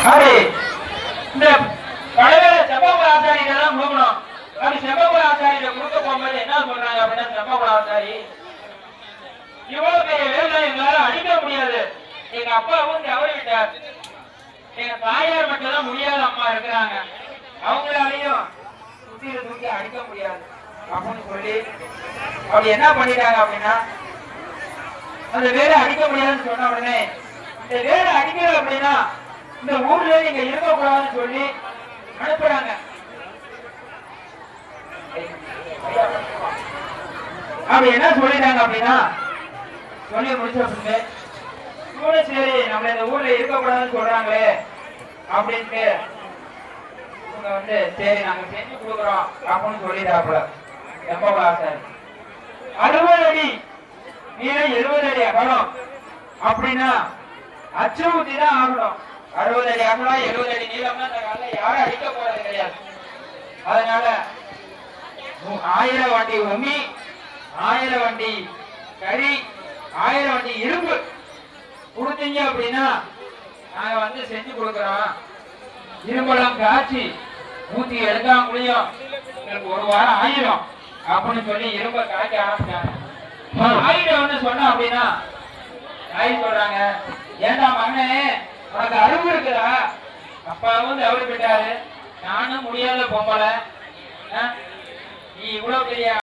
அப்படி இந்த பழவேல செப்பகுல ஆசாரியில தான் கொடுக்கணும். அப்படி செப்பகுல ஆசாரியில கொடுக்க போகும்போது என்ன சொல்றாங்க அப்படின்னா, செப்பகுல ஆசாரி இவ்வளவு பெரிய வேலை எங்களால அடிக்க முடியாது, எங்க அப்பாவும் தவறிவிட்டார், எங்க தாயார் மட்டும் தான் முடியாத அம்மா இருக்கிறாங்க, அவங்களாலையும் சுத்தியில தூக்கி அடிக்க முடியாது அப்படின்னு சொல்லி அப்படி என்ன பண்ணிட்டாங்க அப்படின்னா, அந்த வேலை அடிக்க முடியாதுன்னு சொன்ன உடனே இந்த வேலை அடிக்கல அப்படின்னா இந்த ஊர்ல நீங்க இருக்கக்கூடாதுன்னு சொல்லி அனுப்புறாங்க. அப்படி என்ன சொல்லிட்டாங்க அப்படின்னா, சொல்லி முடிச்ச சரி நம்ம இந்த ஊர்ல இருக்கக்கூடாதுன்னு சொல்றாங்களே அப்படின்ட்டு இவங்க வந்து சரி நாங்க செஞ்சு கொடுக்குறோம் அப்படின்னு சொல்லிட்டாப்புல. எப்ப சார் 60 அடி நீளம் 70 அடி அகலம் அப்படின்னா அச்சு ஊத்தி தான் ஆகணும். 60 அடி அகலம் 70 அடி நீளம்னா அந்த கால யாரும் அடிக்க போறது கிடையாது. அதனால 1000 வண்டி உமி, 1000 வண்டி கறி, 1000 வண்டி இரும்பு கொடுத்தீங்க அப்படின்னா நாங்க வந்து செஞ்சு கொடுக்குறோம். இரும்பெல்லாம் காய்ச்சி ஊத்தி எடுக்காம முடியும், உங்களுக்கு 1 வாரம் ஆயிரும் அப்படின்னு சொல்லி இரும்ப காய்க்க ஆரம்பிச்சாங்க. ஆயிரம்னு சொன்ன அப்படின்னா தாய் சொல்றாங்க, ஏண்டா மகனே உனக்கு அறிவு இருக்குதா, அப்பாவும் தவறு போயிட்டாரு, நானும் முடியாத பொம்பளை, நீ இவ்வளவு பெரிய